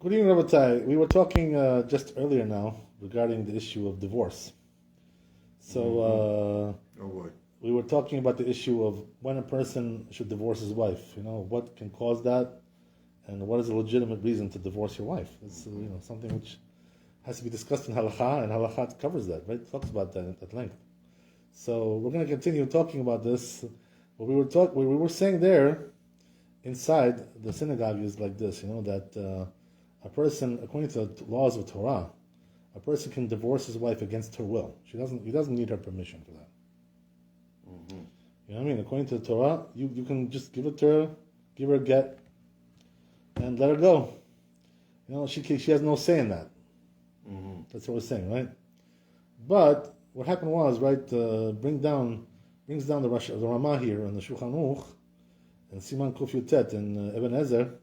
Good evening, Rabbi. We were talking just earlier now regarding the issue of divorce. So we were talking about the issue of when a person should divorce his wife. You know, what can cause that, and what is a legitimate reason to divorce your wife. It's something which has to be discussed in halakha, and halakha covers that, right? It talks about that at length. So we're going to continue talking about this. What we were saying there inside the synagogue is like this, that a person, according to the laws of Torah, a person can divorce his wife against her will. He doesn't need her permission for that. Mm-hmm. You know what I mean? According to the Torah, you can just give it to her, give her a get, and let her go. You know, she has no say in that. Mm-hmm. That's what we're saying, right? But what happened was, right, brings down the Ramah here in the Shulchan Aruch, and Siman Kuf Yutet and Ibn Ezer.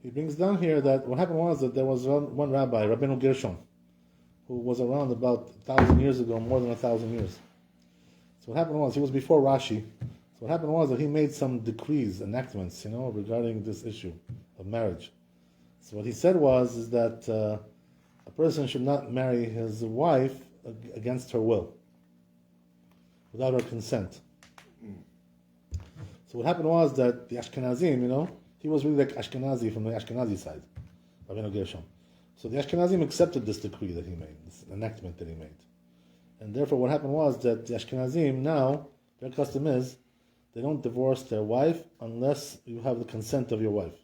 He brings down here that what happened was that there was one rabbi, Rabbi Gershom, who was around about 1,000 years ago, more than 1,000 years. So what happened was, he was before Rashi. So what happened was that he made some decrees, enactments, regarding this issue of marriage. So what he said is that a person should not marry his wife against her will, without her consent. So what happened was that the Ashkenazim, he was really like Ashkenazi from the Ashkenazi side, Rabbi Gershom. So the Ashkenazim accepted this decree that he made, this enactment that he made. And therefore what happened was that the Ashkenazim now, their custom is, they don't divorce their wife unless you have the consent of your wife.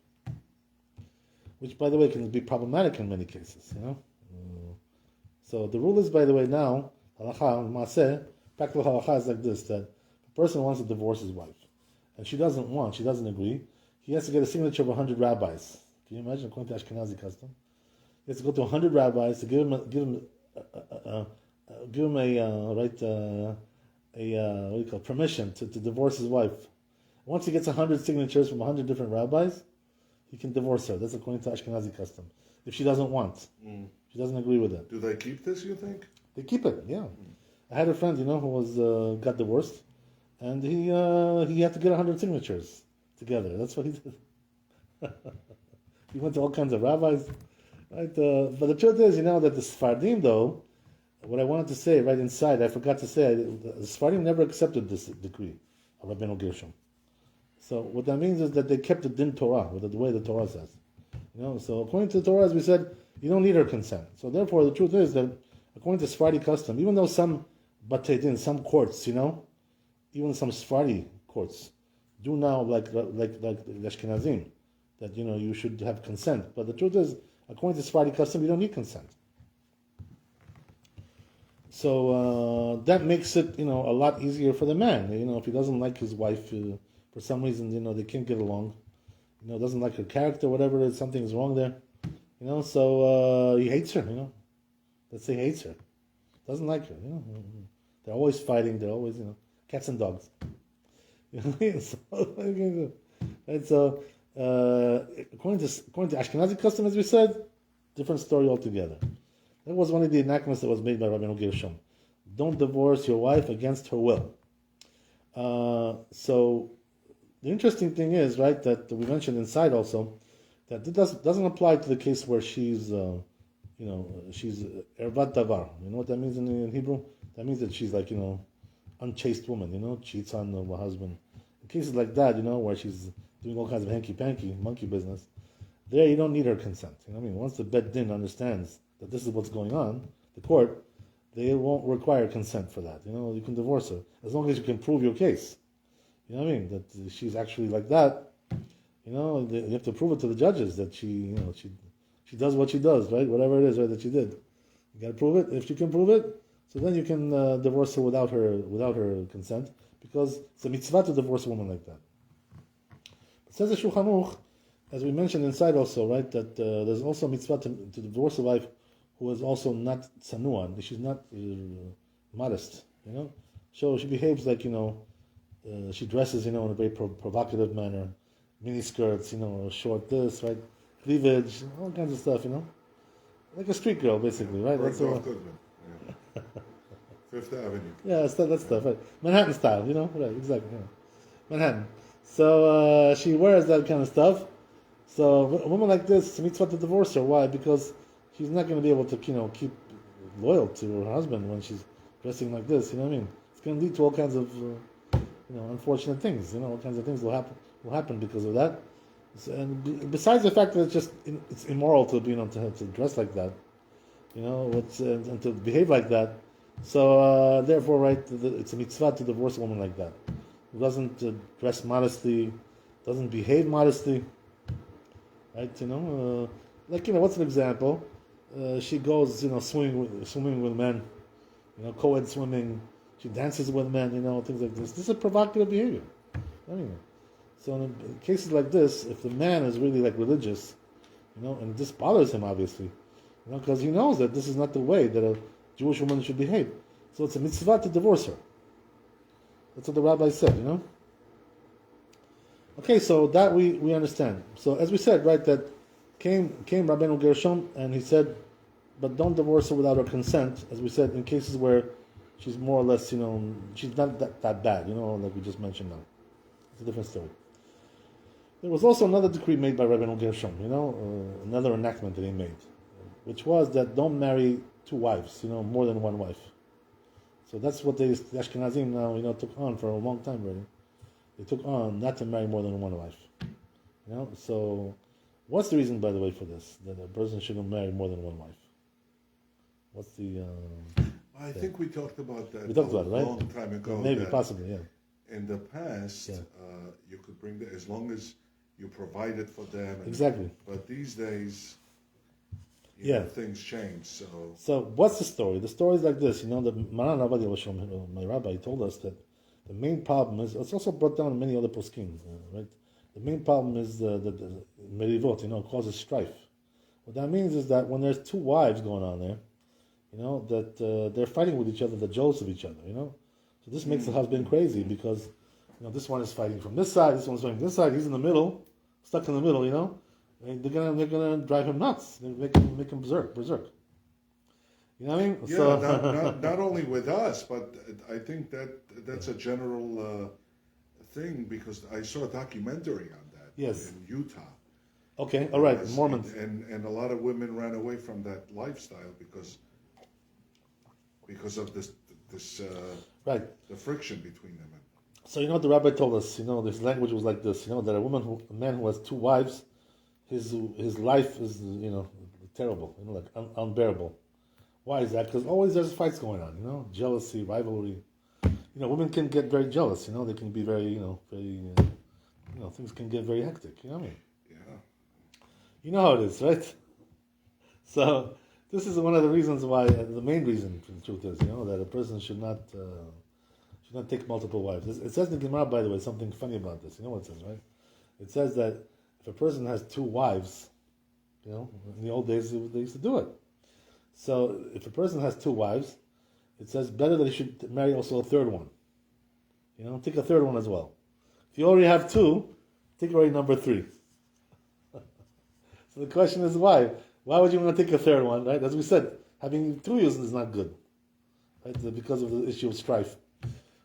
Which, by the way, can be problematic in many cases, So the rule is, by the way, now, halakha, maaseh, practical halakha is like this, that a person wants to divorce his wife, and she doesn't agree, he has to get a signature of 100 rabbis. Can you imagine, according to Ashkenazi custom? He has to go to 100 rabbis to give him permission to divorce his wife. Once he gets 100 signatures from 100 different rabbis, he can divorce her. That's according to Ashkenazi custom. If she doesn't want, she doesn't agree with it. Do they keep this, you think? They keep it, yeah. I had a friend, who was got divorced, and he had to get 100 signatures together. That's what he did. He went to all kinds of rabbis, right? But the truth is, that the Sephardim, though, what I wanted to say right inside, I forgot to say, the Sephardim never accepted this decree of Rabbi Gershom. So what that means is that they kept the din Torah, the way the Torah says. So according to the Torah, as we said, you don't need her consent. So therefore, the truth is that according to Sephardi custom, even though some batei din, some courts, even some Sephardi courts do now like the Ashkenazim, that you should have consent. But the truth is, according to Sephardi custom, you don't need consent. So that makes it a lot easier for the man. If he doesn't like his wife for some reason, they can't get along. Doesn't like her character, whatever it is, something's wrong there. So he hates her. Let's say he hates her, doesn't like her. They're always fighting. They're always cats and dogs. So according to Ashkenazi custom, as we said, different story altogether. That was one of the enactments that was made by Rabbi Gershom. Don't divorce your wife against her will. So the interesting thing is, right, that we mentioned inside also, that it doesn't apply to the case where she's, she's ervat davar. You know what that means in Hebrew? That means that she's like, unchaste woman, cheats on her husband. In cases like that, where she's doing all kinds of hanky-panky, monkey business, there you don't need her consent. Once the Bet Din understands that this is what's going on, the court, they won't require consent for that. You can divorce her, as long as you can prove your case. That she's actually like that. You have to prove it to the judges that she does what she does, right? Whatever it is, right, that she did. You got to prove it. If you can prove it, so then you can divorce her without her consent, because it's a mitzvah to divorce a woman like that. It says the Shulchan Aruch, as we mentioned inside also, right, that there's also a mitzvah to divorce a wife who is also not tsanua. She's not modest. So she behaves like she dresses in a very provocative manner, mini skirts, short this, right, cleavage, all kinds of stuff, like a street girl, basically, right? That's Goodman. Yeah. Fifth Avenue. Yeah, that stuff, right? Manhattan style, right? Exactly. Yeah. Manhattan. So she wears that kind of stuff. So a woman like this, it's a mitzvah to divorce her. Why? Because she's not going to be able to, keep loyal to her husband when she's dressing like this. You know what I mean? It's going to lead to all kinds of, unfortunate things. All kinds of things will happen because of that. And besides the fact that it's immoral to, to dress like that, and to behave like that. So therefore, right, it's a mitzvah to divorce a woman like that, who doesn't dress modestly, doesn't behave modestly, right? What's an example? She goes, swimming with men, co-ed swimming. She dances with men, things like this. This is provocative behavior. So in cases like this, if the man is really religious, and this bothers him obviously, because he knows that this is not the way that a Jewish woman should behave. So it's a mitzvah to divorce her. That's what the rabbi said, Okay, so that we understand. So as we said, right, that came Rabbeinu Gershom and he said, but don't divorce her without her consent, as we said, in cases where she's more or less, she's not that bad, like we just mentioned now. It's a different story. There was also another decree made by Rabbeinu Gershom, another enactment that he made, which was that don't marry two wives, more than one wife. So that's what the Ashkenazim now, took on for a long time already. They took on not to marry more than one wife. So what's the reason, by the way, for this? That a person shouldn't marry more than one wife? What's the... I think we talked about that we talked about it, right? a long time ago. Maybe, possibly, yeah. In the past, you could bring them, as long as you provided for them. Exactly. But these days... things change. So what's the story? The story is like this. The Maran Rabbi, my rabbi, told us that the main problem is, it's also brought down in many other poskim, right? The main problem is the merivot, causes strife. What that means is that when there's two wives going on there, that they're fighting with each other, they're jealous of each other, So this makes the husband crazy because, this one is fighting from this side, this one's fighting from this side, he's in the middle, stuck in the middle, and they're gonna drive him nuts. They make him berserk. You know what I mean? Yeah, So, not only with us, but I think that's a general thing because I saw a documentary on that in Utah. Okay, all right, Mormons. And a lot of women ran away from that lifestyle because of this right, the friction between them. So what the rabbi told us, this language was like this, that a man who has two wives, his life is, terrible, unbearable. Why is that? Because always there's fights going on, jealousy, rivalry. Women can get very jealous, they can be very, things can get very hectic, you know what I mean? Yeah. You know how it is, right? So this is one of the reasons why, the main reason, for the truth is, that a person should not take multiple wives. It says in the Gemara, by the way, something funny about this. You know what it says, right? It says that if a person has two wives, in the old days they used to do it. So if a person has two wives, it says better that he should marry also a third one. Take a third one as well. If you already have two, take already number three. So the question is why? Why would you want to take a third one, right? As we said, having two is not good, right? Because of the issue of strife.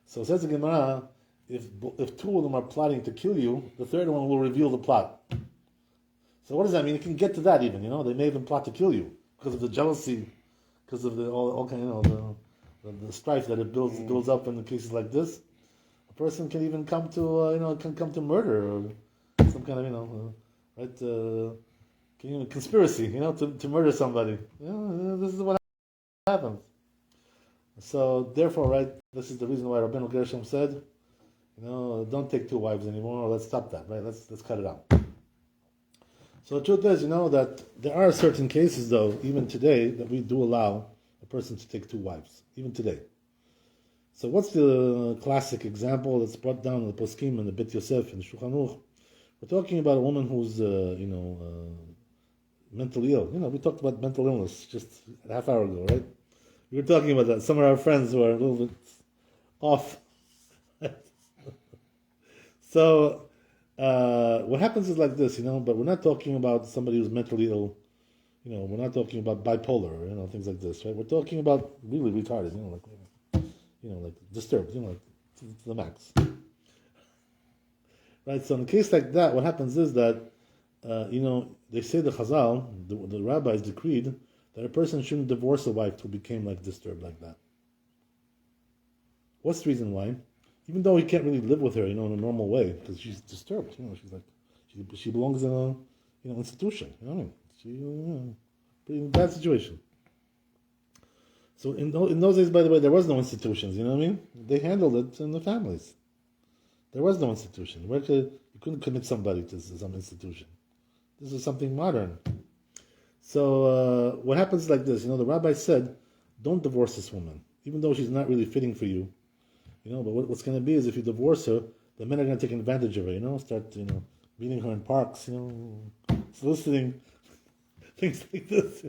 So it says in Gemara, if two of them are plotting to kill you, the third one will reveal the plot. So what does that mean? You can get to that even, They may even plot to kill you because of the jealousy, because of the all kind, the strife that it builds up in cases like this. A person can even come to murder or some kind of, conspiracy, to murder somebody. This is what happens. So therefore, right, this is the reason why Rabbeinu Gershom said, don't take two wives anymore. Let's stop that, right? Let's cut it out. So the truth is, that there are certain cases, though, even today, that we do allow a person to take two wives, even today. So what's the classic example that's brought down in the Poskim and the Bet Yosef and the Shulchan Aruch? We're talking about a woman who's, mentally ill. We talked about mental illness just a half hour ago, right? We were talking about that. Some of our friends were a little bit off. So what happens is like this, but we're not talking about somebody who's mentally ill. We're not talking about bipolar, things like this, right? We're talking about really retarded, like disturbed, like to the max. Right? So in a case like that, what happens is that they say the Chazal, the rabbis decreed that a person shouldn't divorce a wife who became like disturbed like that. What's the reason why? Even though he can't really live with her, in a normal way, because she's disturbed. She's like, she belongs in a, institution. You know what I mean? Pretty bad situation. So in those days, by the way, there was no institutions. You know what I mean? They handled it in the families. There was no institution. You couldn't commit somebody to some institution. This is something modern. So what happens like this? The rabbi said, don't divorce this woman, even though she's not really fitting for you. But what's going to be is if you divorce her, the men are going to take advantage of her. Start meeting her in parks, soliciting things like this.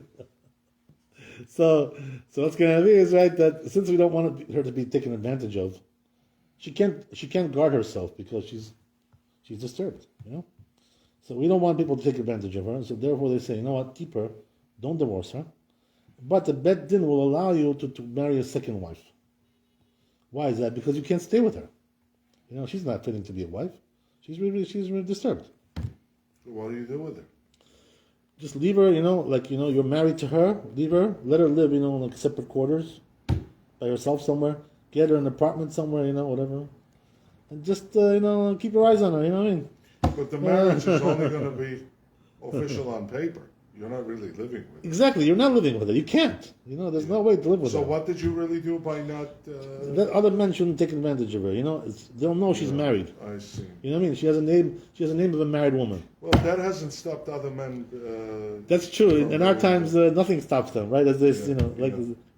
So what's going to be is right that since we don't want her to be taken advantage of, she can't guard herself because she's disturbed. So we don't want people to take advantage of her. So therefore they say, you know what, keep her, don't divorce her. But the Bet Din will allow you to marry a second wife. Why is that? Because you can't stay with her. She's not fitting to be a wife. She's really disturbed. So what do you do with her? Just leave her, you're married to her, leave her, let her live, in like separate quarters, by herself somewhere, get her an apartment somewhere, whatever. And just, keep your eyes on her, you know what I mean? But the marriage is only going to be official on paper. You're not really living with her. Exactly, you're not living with her. You can't. There's no way to live with her. So what did you really do by not... That other men shouldn't take advantage of her, they'll know she's married. I see. You know what I mean? She has a name of a married woman. Well, that hasn't stopped other men... That's true. In our times, nothing stops them, right? As this,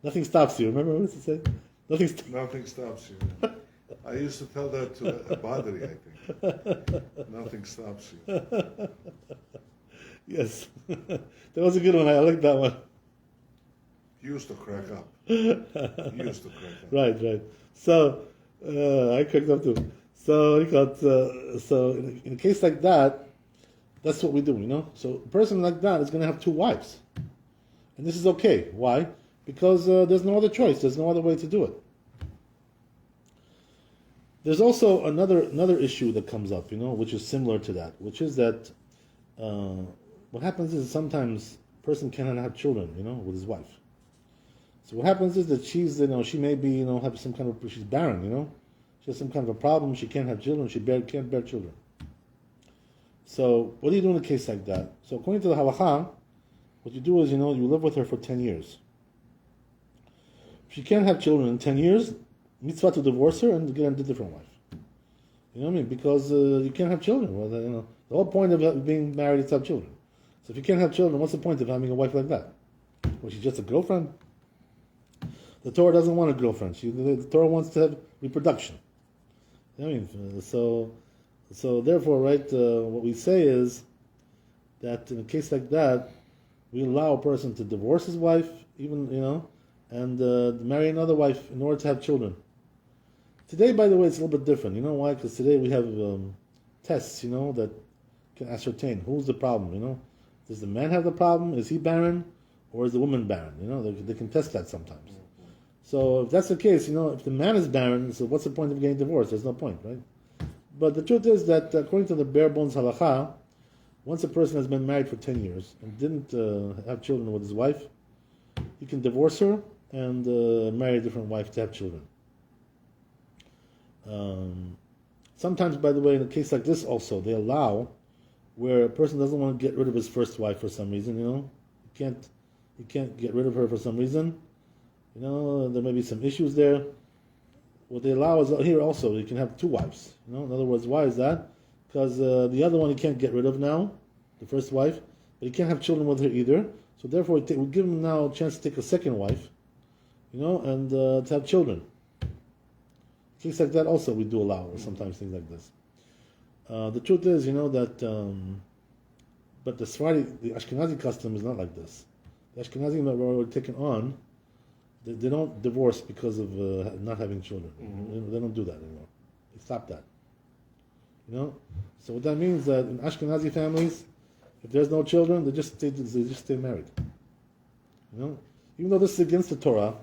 nothing stops you. Remember what it said? Nothing stops you. I used to tell that to Badri, I think. Nothing stops you. Yes. That was a good one. I like that one. You used to crack up. Right. So, I cracked up too. So, in a case like that, that's what we do, So, a person like that is going to have two wives. And this is okay. Why? Because there's no other choice. There's no other way to do it. There's also another issue that comes up, which is similar to that, which is that what happens is sometimes a person cannot have children, with his wife. So what happens is that she's, she may be, have some kind of, she's barren, she has some kind of a problem, she can't have children, she can't bear children. So what do you do in a case like that? So according to the halakha, what you do is, you live with her for 10 years. If she can't have children in 10 years, mitzvah to divorce her and get a different wife. You know what I mean? Because you can't have children. Well, the whole point of being married is to have children. So if you can't have children, what's the point of having a wife like that? Well, she's just a girlfriend. The Torah doesn't want a girlfriend. The Torah wants to have reproduction. You know what I mean? So therefore, right, what we say is that in a case like that, we allow a person to divorce his wife, even, and marry another wife in order to have children. Today, by the way, it's a little bit different. You know why? Because today we have tests, that can ascertain who's the problem, Does the man have the problem? Is he barren? Or is the woman barren? They can test that sometimes. So if that's the case, if the man is barren, so what's the point of getting divorced? There's no point, right? But the truth is that according to the bare bones halakha, once a person has been married for 10 years and didn't have children with his wife, he can divorce her and marry a different wife to have children. Sometimes, by the way, in a case like this also, they allow where a person doesn't want to get rid of his first wife for some reason, He can't get rid of her for some reason. There may be some issues there. What they allow is here also, you can have two wives. In other words, why is that? Because the other one he can't get rid of now, the first wife, but he can't have children with her either. So therefore, we give him now a chance to take a second wife, and to have children. Things like that also we do allow, sometimes things like this. The truth is, that, but the Ashkenazi custom is not like this. The Ashkenazim that were taken on, they don't divorce because of not having children. Mm-hmm. They don't do that anymore. They stop that. So what that means that in Ashkenazi families, if there's no children, they just stay married. Even though this is against the Torah,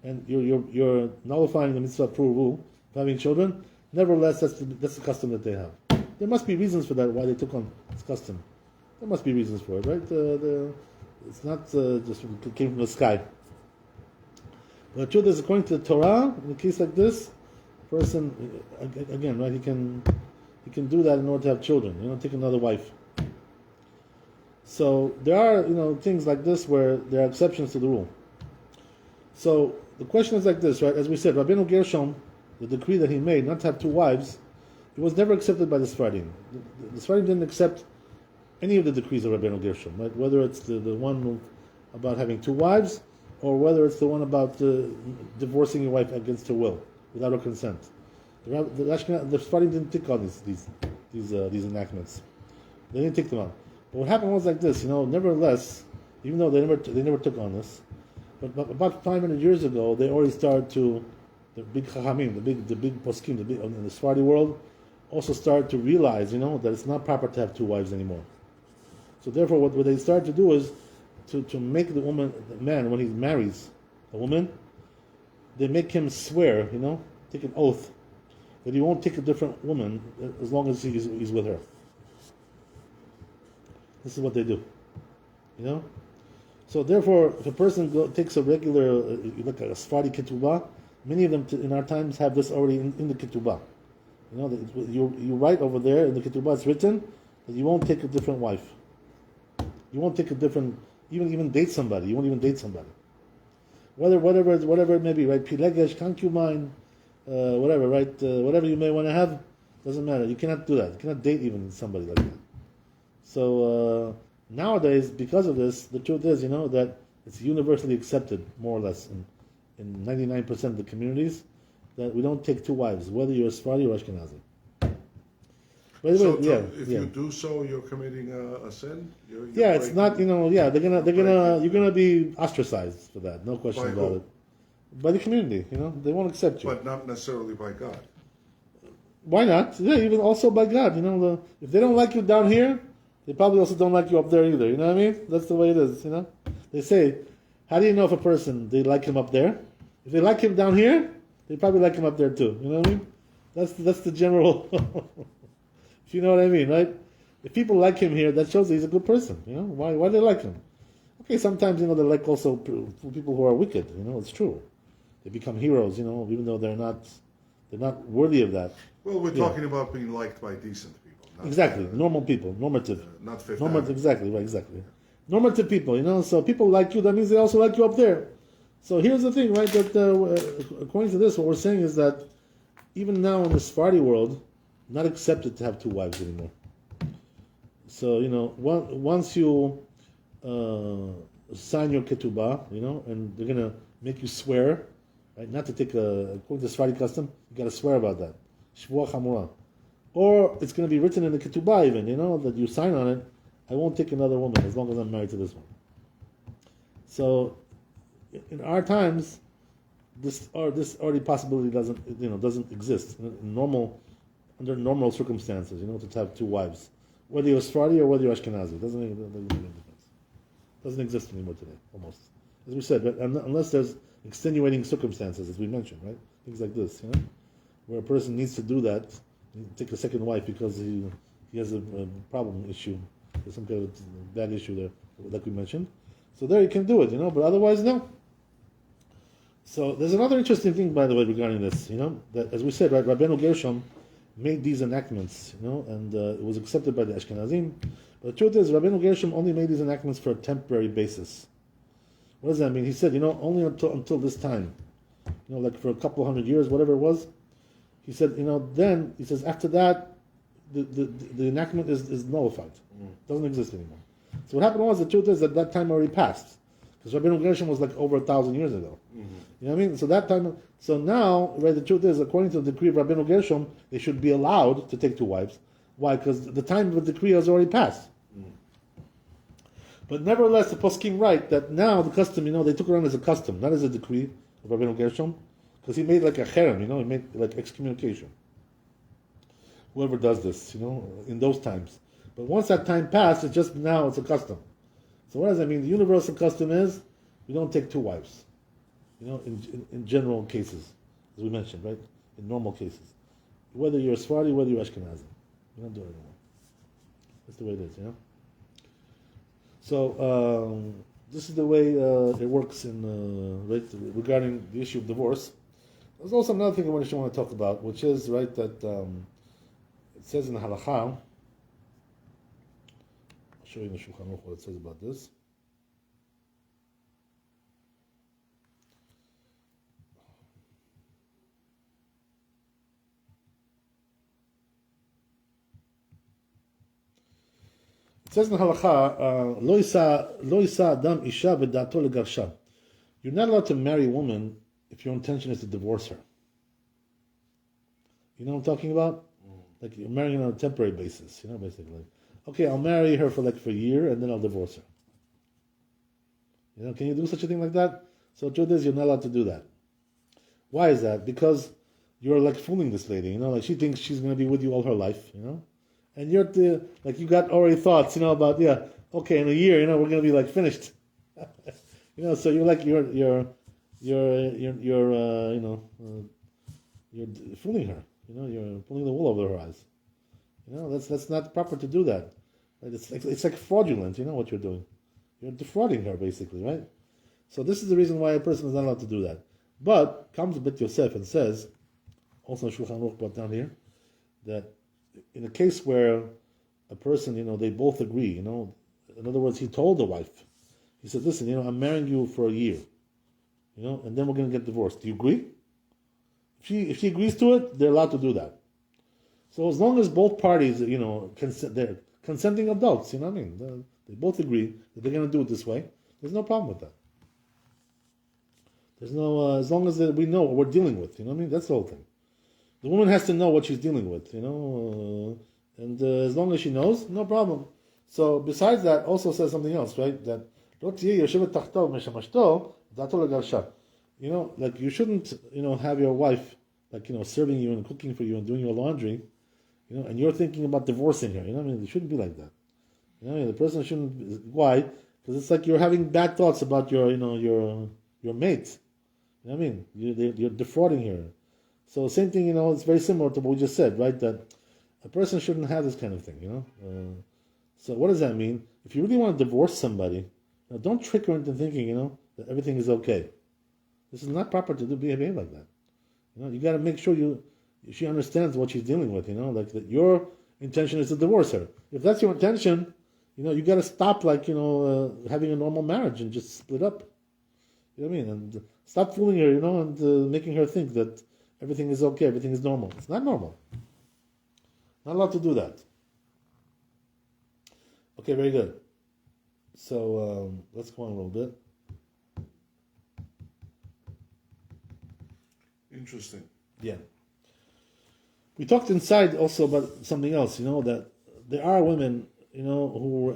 and you're nullifying the mitzvah pruvu of having children, nevertheless that's the custom that they have. there must be reasons for that, why they took on this custom. There must be reasons for it, right? It's not just it came from the sky. But the truth is, according to the Torah, in a case like this, person, again, right, he can do that in order to have children, take another wife. So there are, things like this where there are exceptions to the rule. So the question is like this, right? As we said, Rabbeinu Gershom, the decree that he made not to have two wives, it was never accepted by the Sephardim. The Sephardim didn't accept any of the decrees of Rabbeinu Gershom, right? Whether it's the one about having two wives, or whether it's the one about divorcing your wife against her will, without her consent. The Sephardim didn't take on these enactments. They didn't take them on. But what happened was like this, nevertheless, even though they never took on this, but about 500 years ago, they already started to, the big Chachamim, the big poskim, in the Sephardi world, also started to realize, that it's not proper to have two wives anymore. So therefore, what they started to do is to make the man, when he marries a woman, they make him swear, take an oath that he won't take a different woman as long as he's with her. This is what they do, So therefore, if a person takes a regular, like a Sephardi ketubah, many of them in our times have this already in the ketubah. You write over there in the ketubah, it's written that you won't take a different wife. You won't take a different, even date somebody. You won't even date somebody. Whatever it may be, right? Pilegesh, concubine, whatever, right? Whatever you may want to have, doesn't matter. You cannot do that. You cannot date even somebody like that. So nowadays, because of this, the truth is, that it's universally accepted, more or less, in 99% of the communities, that we don't take two wives, whether you're Sephardi or Ashkenazi. If you do so, you're committing a sin. It's not. You're gonna be ostracized for that. No question about it. By the community, they won't accept you. But not necessarily by God. Why not? Yeah, even also by God. If they don't like you down here, they probably also don't like you up there either. You know what I mean? That's the way it is. They say, how do you know if a person they like him up there? If they like him down here, they probably like him up there too. You know what I mean? That's the general. If you know what I mean, right? If people like him here, that shows that he's a good person. Why do they like him? Okay, sometimes they like also people who are wicked. It's true. They become heroes. Even though they're not worthy of that. Well, we're talking about being liked by decent people. Exactly, normal people, normative. Not Fifth Normative, exactly, right, exactly. Normative people, so people like you, that means they also like you up there. So here's the thing, right, that according to this, what we're saying is that even now in the Sephardi world, not accepted to have two wives anymore. So, once you sign your ketubah, and they're going to make you swear, right, not to take according to Sephardi custom, you got to swear about that. Shvuah chamura. Or it's going to be written in the ketubah even, that you sign on it, I won't take another woman as long as I'm married to this one. So, in our times, this already possibility doesn't exist under normal circumstances. To have two wives, whether you're Sephardi or whether you're Ashkenazi, doesn't make a difference. Doesn't exist anymore today, almost. As we said, right? Unless there's extenuating circumstances, as we mentioned, right? Things like this, where a person needs to do that, take a second wife because he has a problem issue, there's some kind of bad issue there, like we mentioned. So there you can do it, but otherwise no. So there's another interesting thing, by the way, regarding this, that as we said, right, Rabbeinu Gershom made these enactments, and it was accepted by the Ashkenazim. But the truth is, Rabbeinu Gershom only made these enactments for a temporary basis. What does that mean? He said, only until this time, like for a couple hundred years, whatever it was. He said, then he says after that, the enactment is nullified, doesn't exist anymore. So what happened was, the truth is that time already passed, because Rabbeinu Gershom was like over 1,000 years ago. Mm-hmm. You know what I mean? So that time, so now, right? The truth is, according to the decree of Rabbeinu Gershom, they should be allowed to take two wives. Why? Because the time of the decree has already passed. Mm-hmm. But nevertheless, the poskim write that now the custom, they took it on as a custom, not as a decree of Rabbeinu Gershom, because he made like a cherem, he made like excommunication. Whoever does this, in those times. But once that time passed, it's a custom. So what does that mean? The universal custom is we don't take two wives. In general cases, as we mentioned, right? In normal cases, whether you're Sephardi, whether you're Ashkenazi. You don't do it anymore. That's the way it is, you know. So this is the way it works in right regarding the issue of divorce. There's also another thing I want to talk about, which is right that it says in the halakha. I'll show you in the Shulchan Aruch what it says about this. It says in the halakha, lo yisa adam isha v'dato legarsha. You're not allowed to marry a woman if your intention is to divorce her. You know what I'm talking about? Like you're marrying her on a temporary basis, you know, basically. Okay, I'll marry her for a year and then I'll divorce her. You know, can you do such a thing like that? So the truth is you're not allowed to do that. Why is that? Because you're like fooling this lady, you know, like she thinks she's going to be with you all her life, you know? And you're like you got already thoughts, you know, about okay, in a year, you know, we're going to be like finished. You know, so you're like you're fooling her. You know, you're pulling the wool over her eyes. You know, that's not proper to do that. Right? It's like fraudulent. You know what you're doing? You're defrauding her basically, right? So this is the reason why a person is not allowed to do that. But comes Bet Yosef and says, also Shulchan Aruch brought down here, that in a case where a person, you know, they both agree, you know, in other words, he told the wife, he said, listen, you know, I'm marrying you for a year, you know, and then we're going to get divorced. Do you agree? If she agrees to it, they're allowed to do that. So as long as both parties, you know, they're consenting adults, you know what I mean? They both agree that they're going to do it this way. There's no problem with that. There's no, as long as we know what we're dealing with, you know what I mean? That's the whole thing. The woman has to know what she's dealing with, you know, and as long as she knows, no problem. So besides that, also says something else, right? That you know, like you shouldn't, you know, have your wife, like, you know, serving you and cooking for you and doing your laundry, you know, and you're thinking about divorcing her. You know what I mean? It shouldn't be like that. You know, the person shouldn't. Why? Because it's like you're having bad thoughts about your, you know, your mate. You know what I mean? You're defrauding her. So same thing, you know, it's very similar to what we just said, right? That a person shouldn't have this kind of thing, you know? So what does that mean? If you really want to divorce somebody, you know, don't trick her into thinking, you know, that everything is okay. This is not proper to behave like that. You know, you got to make sure she understands what she's dealing with, you know, like that your intention is to divorce her. If that's your intention, you know, you got to stop, like, you know, having a normal marriage and just split up. You know what I mean? And stop fooling her, you know, and making her think that everything is okay, everything is normal. It's not normal. Not allowed to do that. Okay, very good. So let's go on a little bit. Interesting. Yeah. We talked inside also about something else, you know, that there are women, you know, who,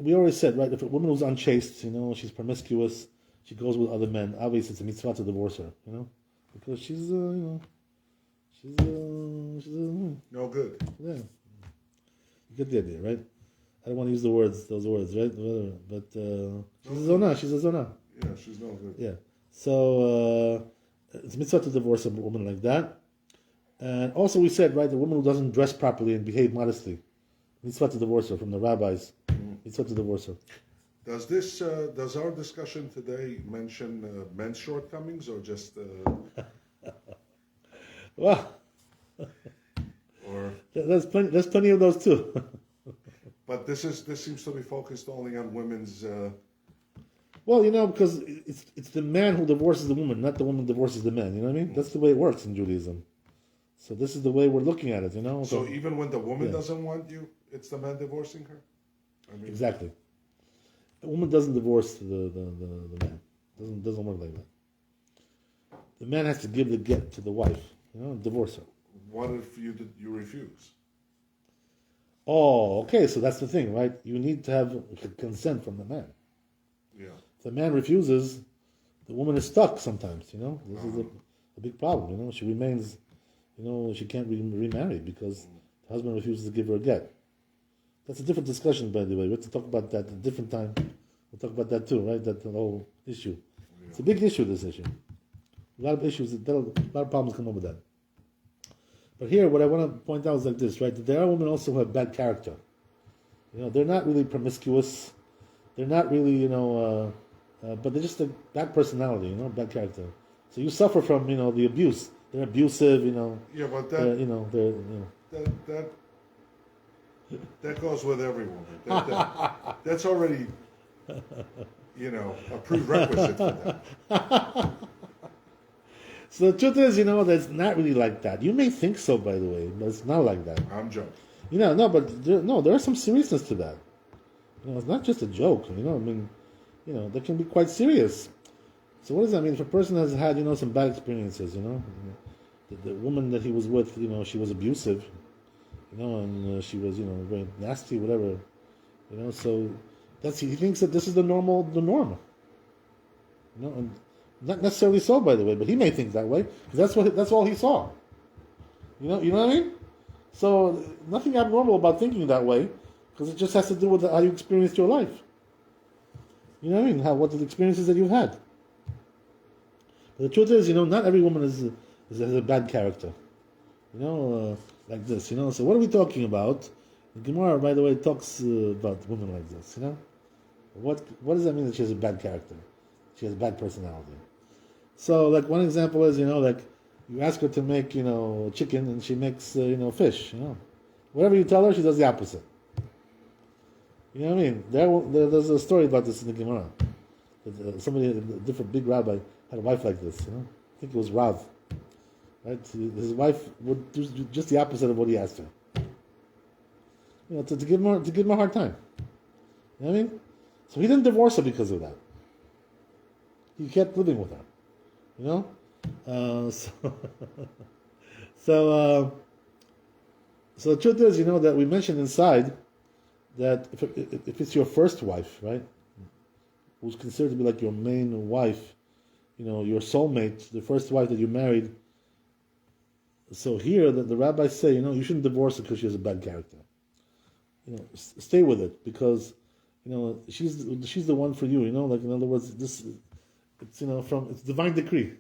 we always said, right, if a woman who's unchaste, you know, she's promiscuous, she goes with other men, obviously it's a mitzvah to divorce her, you know, because she's, you know, she's no good. Yeah. You get the idea, right? I don't want to use those words, right? But she's a zona. Yeah, she's no good. Yeah. So it's mitzvah to divorce a woman like that. And also we said, right, the woman who doesn't dress properly and behave modestly, mitzvah to divorce her from the rabbis. Mitzvah to divorce her. Does our discussion today mention men's shortcomings or just? Well, or there's plenty of those too. But this seems to be focused only on women's. Well, you know, because it's the man who divorces the woman, not the woman divorces the man. You know what I mean? That's the way it works in Judaism. So this is the way we're looking at it. You know. So even when the woman doesn't want you, it's the man divorcing her. I mean, exactly. A woman doesn't divorce the man. Doesn't work like that. The man has to give the get to the wife. You know, divorce her. What if you refuse? Oh, okay. So that's the thing, right? You need to have consent from the man. Yeah. If the man refuses, the woman is stuck sometimes. You know, this is a big problem. You know, she remains. You know, she can't remarry because the husband refuses to give her a get. That's a different discussion, by the way. We have to talk about that at a different time. We'll talk about that too, right? That whole issue. Yeah. It's a big issue, this issue. A lot of issues, a lot of problems come up with that. But here, what I want to point out is like this, right? That there are women also who have bad character. They're not really promiscuous. They're not really, but they're just a bad personality, bad character. So you suffer from, the abuse. They're abusive, Yeah, but that goes with every woman. That's already, a prerequisite for that. So the truth is, that's not really like that. You may think so, by the way, but it's not like that. I'm joking. No, but there is some seriousness to that. It's not just a joke. That can be quite serious. So what does that mean? If a person has had, some bad experiences, the woman that he was with, she was abusive, and she was, very nasty, whatever, so he thinks that this is the norm, and not necessarily so, by the way, but he may think that way because that's all he saw. You know what I mean? So nothing abnormal about thinking that way, because it just has to do with how you experienced your life. You know what I mean? What the experiences that you've had. But the truth is, not every woman has a bad character. Like this. So what are we talking about? The Gemara, by the way, talks about women like this. What does that mean that she has a bad character? She has a bad personality. So, like one example is, like you ask her to make, chicken, and she makes, fish. Whatever you tell her, she does the opposite. You know what I mean? There's a story about this in the Gemara. Somebody, a different big rabbi, had a wife like this. I think it was Rav. Right? His wife would do just the opposite of what he asked her. To give him a hard time. You know what I mean? So he didn't divorce her because of that. He kept living with her. So the truth is, that we mentioned inside that if it's your first wife, right, who's considered to be like your main wife, your soulmate, the first wife that you married. So here, the rabbis say, you shouldn't divorce her because she has a bad character. Stay with it because, she's the one for you. Like in other words, it's it's divine decree.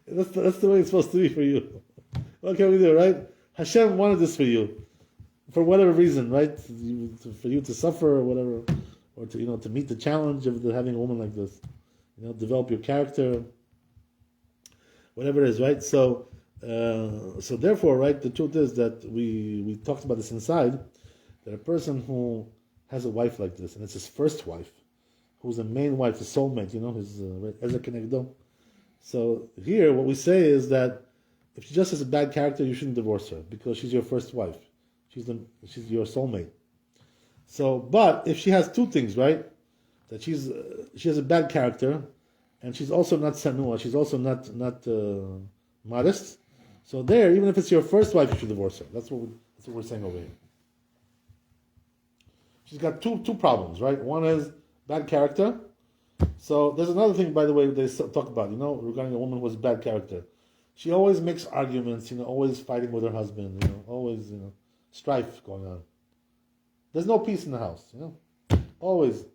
That's the way it's supposed to be for you. What can we do, right? Hashem wanted this for you, for whatever reason, right? For you to suffer or whatever, or to meet the challenge of having a woman like this. Develop your character, whatever it is, right? So therefore, right, the truth is that we talked about this inside, that a person who has a wife like this, and it's his first wife, who's the main wife, the soulmate, his Ezer Kenegdo. So here, what we say is that if she just has a bad character, you shouldn't divorce her because she's your first wife. She's your soulmate. So, but if she has two things, right, that she has a bad character, and she's also not sanua, she's also not modest. So there, even if it's your first wife, you should divorce her. That's what we're saying over here. She's got two problems, right? One is bad character. So there's another thing, by the way, they talk about, regarding a woman who has bad character. She always makes arguments, always fighting with her husband, always, strife going on. There's no peace in the house, always.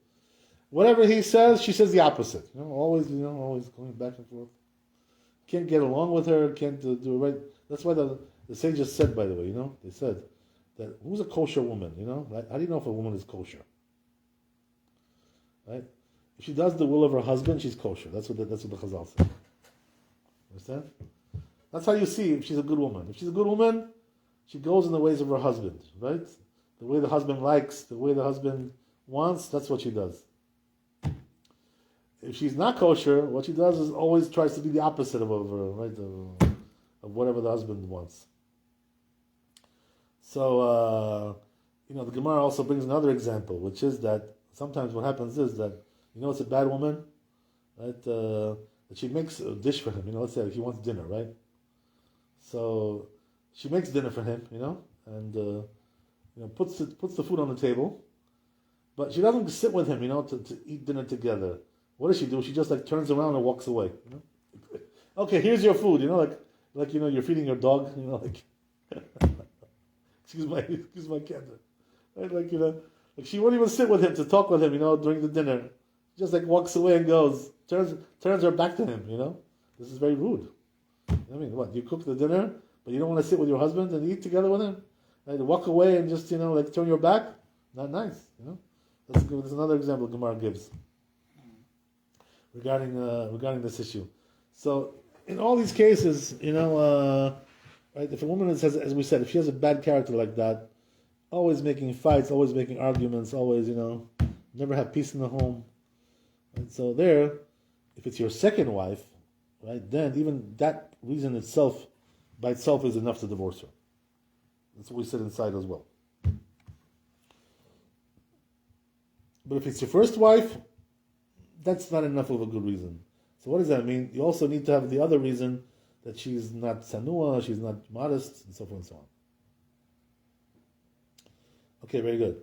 Whatever he says, she says the opposite. Always going back and forth. Can't get along with her, can't do it right. That's why the sages said, by the way, they said that who's a kosher woman, right? How do you know if a woman is kosher? Right? If she does the will of her husband, she's kosher. That's what the Chazal said. Understand? That's how you see if she's a good woman. If she's a good woman, she goes in the ways of her husband, right? The way the husband likes, the way the husband wants, that's what she does. If she's not kosher, what she does is always tries to be the opposite of whatever the husband wants. So, the Gemara also brings another example, which is that sometimes what happens is that, it's a bad woman, right? That she makes a dish for him, let's say he wants dinner, right? So she makes dinner for him, and puts the food on the table, but she doesn't sit with him, to eat dinner together. What does she do? She just turns around and walks away. Okay, here's your food. Like you're feeding your dog. Excuse my cat. Right? Like she won't even sit with him to talk with him. During the dinner, she just walks away and goes, turns her back to him. This is very rude. I mean, what? You cook the dinner, but you don't want to sit with your husband and eat together with him? Right? Walk away and just, like turn your back? Not nice, That's another example Gemara gives regarding this issue. So, in all these cases, right, if a woman has, as we said, if she has a bad character like that, always making fights, always making arguments, always, never have peace in the home. And so there, if it's your second wife, right, then even that reason itself, by itself, is enough to divorce her. That's what we said inside as well. But if it's your first wife, that's not enough of a good reason. So what does that mean? You also need to have the other reason that she's not sanua, she's not modest, and so forth and so on. Okay, very good.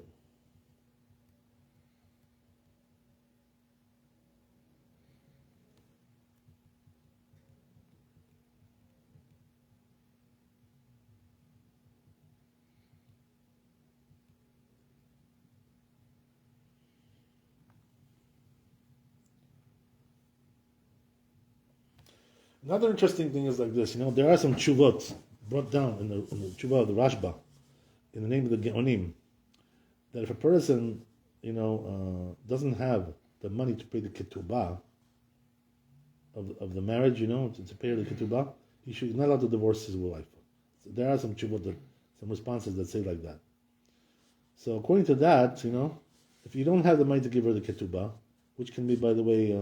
Another interesting thing is like this, there are some tshuvot brought down in the tshuvah of the Rashba, in the name of the Geonim, that if a person, doesn't have the money to pay the ketubah of the marriage, to pay the ketubah, he's not allowed to divorce his wife. So there are some tshuvot, some responses that say like that. So according to that, if you don't have the money to give her the ketubah, which can be, by the way,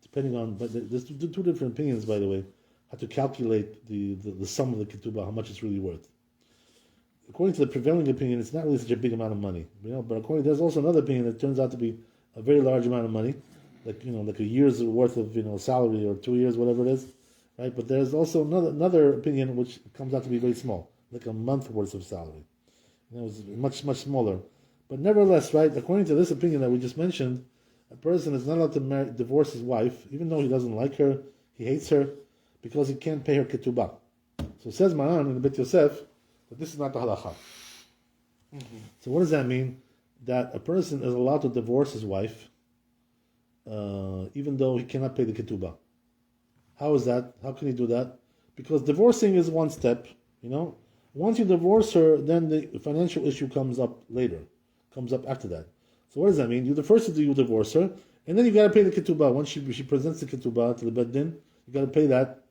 depending on, but there's two different opinions, by the way, how to calculate the sum of the ketubah, how much it's really worth. According to the prevailing opinion, it's not really such a big amount of money, but there's also another opinion that turns out to be a very large amount of money, like a year's worth of salary, or 2 years, whatever it is, right? But there's also another opinion which comes out to be very small, like a month worth of salary. It's much smaller. But nevertheless, right, according to this opinion that we just mentioned, a person is not allowed to divorce his wife, even though he doesn't like her, he hates her, because he can't pay her ketubah. So says Maran in the Bet Yosef that this is not the halacha. Mm-hmm. So what does that mean? That a person is allowed to divorce his wife, even though he cannot pay the ketubah. How is that? How can he do that? Because divorcing is one step, Once you divorce her, then the financial issue comes up after that. So what does that mean? You divorce her, and then you got to pay the ketubah. Once she presents the ketubah to the beddin, you got to pay that.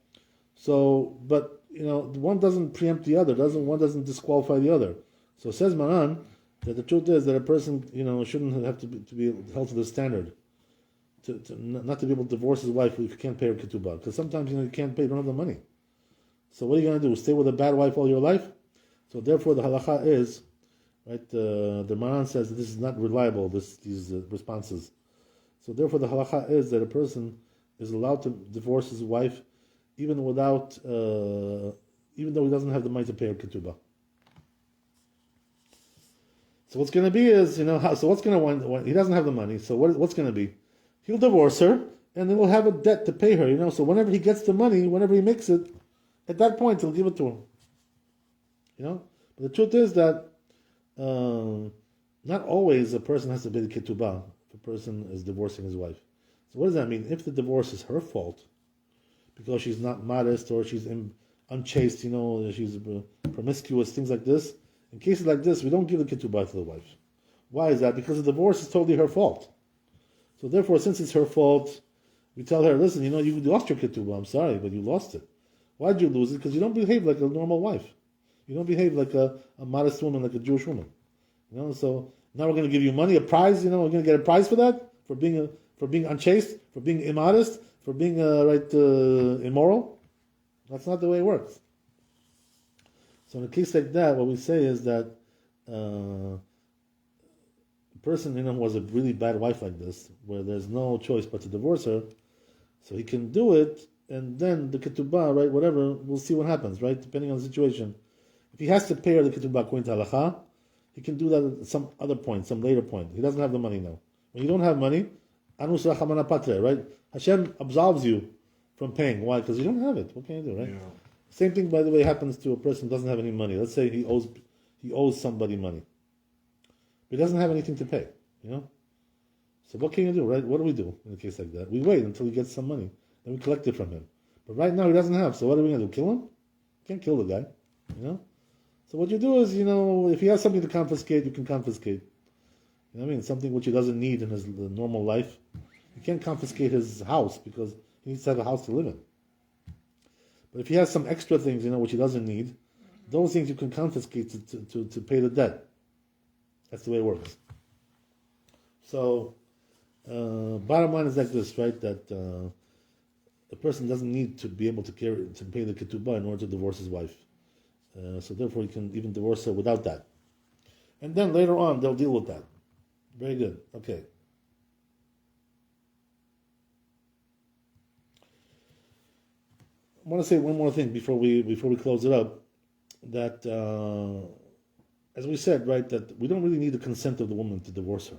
So, but one doesn't preempt the other. One doesn't disqualify the other. So says Maran that the truth is that a person shouldn't have to be held to the standard to not to be able to divorce his wife if you can't pay her ketubah, because sometimes you can't pay, you don't have the money. So what are you going to do? Stay with a bad wife all your life? So therefore the halacha is, right, the Maran says that this is not reliable, these responses. So therefore the halacha is that a person is allowed to divorce his wife even though he doesn't have the money to pay her ketubah. So what's going to be is, so what's going to want, he doesn't have the money, so what's going to be? He'll divorce her, and then he'll have a debt to pay her, so whenever he gets the money, whenever he makes it, at that point he'll give it to her. But the truth is that not always a person has to pay the ketubah if a person is divorcing his wife. So what does that mean? If the divorce is her fault, because she's not modest, or she's unchaste, she's promiscuous, things like this, in cases like this, we don't give the ketubah to the wife. Why is that? Because the divorce is totally her fault. So therefore, since it's her fault, we tell her, listen, you lost your ketubah, I'm sorry, but you lost it. Why did you lose it? Because you don't behave like a normal wife. You don't behave like a modest woman, like a Jewish woman. So now we're going to give you money, a prize, we're going to get a prize for that? For being unchaste, for being immodest, for being immoral? That's not the way it works. So in a case like that, what we say is that a person who has a really bad wife like this, where there's no choice but to divorce her, so he can do it, and then the ketubah, right, whatever, we'll see what happens, right, depending on the situation. If he has to pay her the ketubah according to halacha, he can do that at some other point, some later point. He doesn't have the money now. When you don't have money, anus rachamana patre, right? Hashem absolves you from paying. Why? Because you don't have it. What can you do, right? Yeah. Same thing, by the way, happens to a person who doesn't have any money. Let's say he owes somebody money, but he doesn't have anything to pay. So what can you do, right? What do we do in a case like that? We wait until he gets some money, then we collect it from him. But right now he doesn't have. So what are we going to do? Kill him? Can't kill the guy. So what you do is, if he has something to confiscate, you can confiscate. You know what I mean? Something which he doesn't need in his normal life. You can't confiscate his house because he needs to have a house to live in. But if he has some extra things, which he doesn't need, those things you can confiscate to pay the debt. That's the way it works. So, bottom line is like this, right? That a person doesn't need to be able to pay the ketubah in order to divorce his wife. So therefore, he can even divorce her without that. And then later on, they'll deal with that. Very good. Okay. I want to say one more thing before we close it up. That, as we said, right, that we don't really need the consent of the woman to divorce her,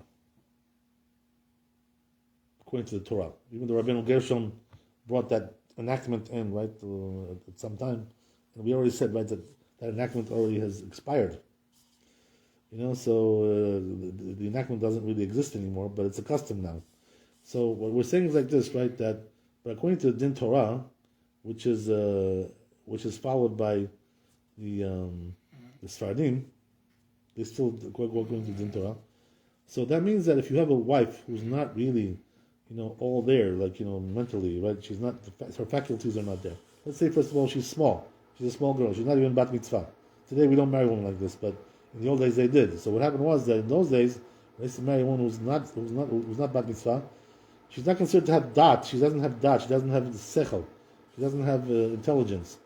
according to the Torah. Even the Rabbi Gershon brought that enactment in, right, at some time. And we already said, right, that enactment already has expired. So the enactment doesn't really exist anymore, but it's a custom now. So what we're saying is like this, right, that but according to the Din Torah, which is followed by the Sfardim, they still go according to Din Torah. So that means that if you have a wife who's not really, all there, like, mentally, right? She's not, her faculties are not there. Let's say, first of all, she's small. She's a small girl. She's not even bat mitzvah. Today we don't marry women like this, but in the old days they did. So what happened was that in those days, they used to marry a woman who's not bat mitzvah. She's not considered to have dat. She doesn't have dat. She doesn't have sechel. She doesn't have intelligence.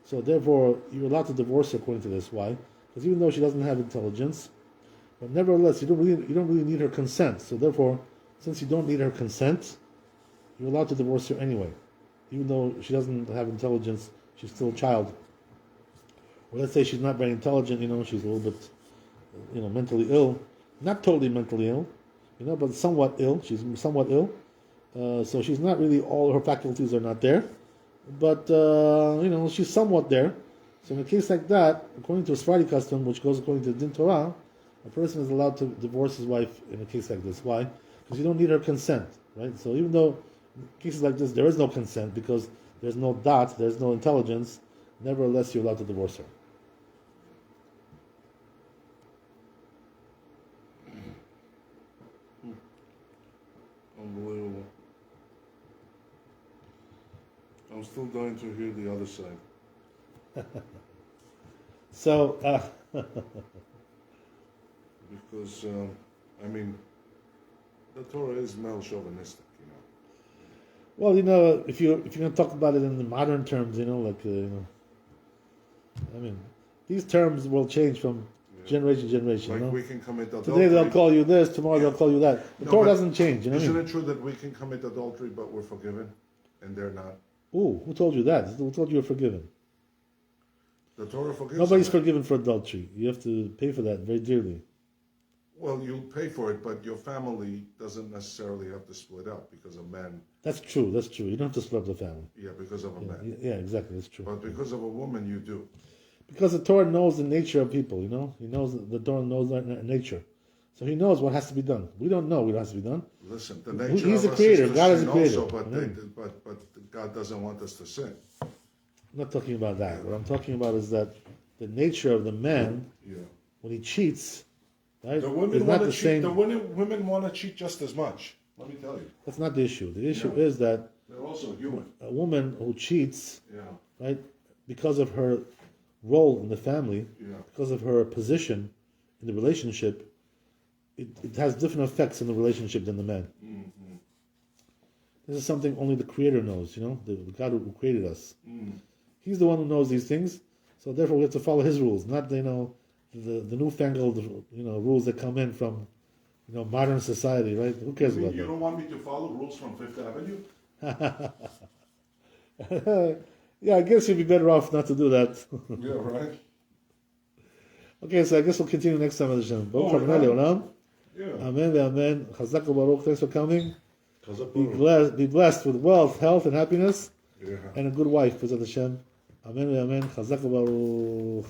So therefore, you're allowed to divorce her according to this. Why? Because even though she doesn't have intelligence, but nevertheless, you don't really need her consent. So therefore, since you don't need her consent, you're allowed to divorce her anyway. Even though she doesn't have intelligence, she's still a child. Or let's say she's not very intelligent, she's a little bit, mentally ill. Not totally mentally ill, but somewhat ill. She's somewhat ill. So she's not really, all her faculties are not there. But, she's somewhat there. So in a case like that, according to a Sephardi custom, which goes according to the Din Torah, a person is allowed to divorce his wife in a case like this. Why? Because you don't need her consent, right? So even though in cases like this there is no consent because there's no dat, there's no intelligence, nevertheless you're allowed to divorce her. Unbelievable. I'm still dying to hear the other side. So, because the Torah is male chauvinistic, Well, if you're going to talk about it in the modern terms, these terms will change from generation to generation. Like we can commit adultery. Today they'll call you this, tomorrow they'll call you that. The Torah doesn't change. Isn't it true that we can commit adultery but we're forgiven, and they're not? Ooh, who told you that? Who told you you're forgiven? The Torah forgives. Nobody's forgiven for adultery. You have to pay for that very dearly. Well, you'll pay for it, but your family doesn't necessarily have to split up because of men. That's true. You don't have to split up the family. Yeah, because of a man. Yeah, exactly. That's true. But because of a woman, you do. Because the Torah knows the nature of people, He knows, the Torah knows their nature. So he knows what has to be done. We don't know what has to be done. Listen, the nature He's of the creator. us is God to is sin the creator. also, but God doesn't want us to sin. I'm not talking about that. What I'm talking about is that the nature of the man, when he cheats, right, the women is not the same. The women want to cheat just as much. Let me tell you. That's not the issue. The issue is that they're also human. A woman who cheats, right, because of her role in the family, because of her position in the relationship, it has different effects in the relationship than the man. Mm-hmm. This is something only the Creator knows, the God who created us. Mm. He's the one who knows these things, so therefore we have to follow His rules, not the newfangled rules that come in from modern society, right? Who cares about that? You don't want me to follow rules from Fifth Avenue? Yeah, I guess you'd be better off not to do that. Yeah, right. Okay, so I guess we'll continue next time, Hashem. Yeah. Amen, amen. Chazak Baruch. Thanks for coming. Be blessed with wealth, health, and happiness, and a good wife, B'ezrat Hashem. Amen, amen. Chazak Baruch.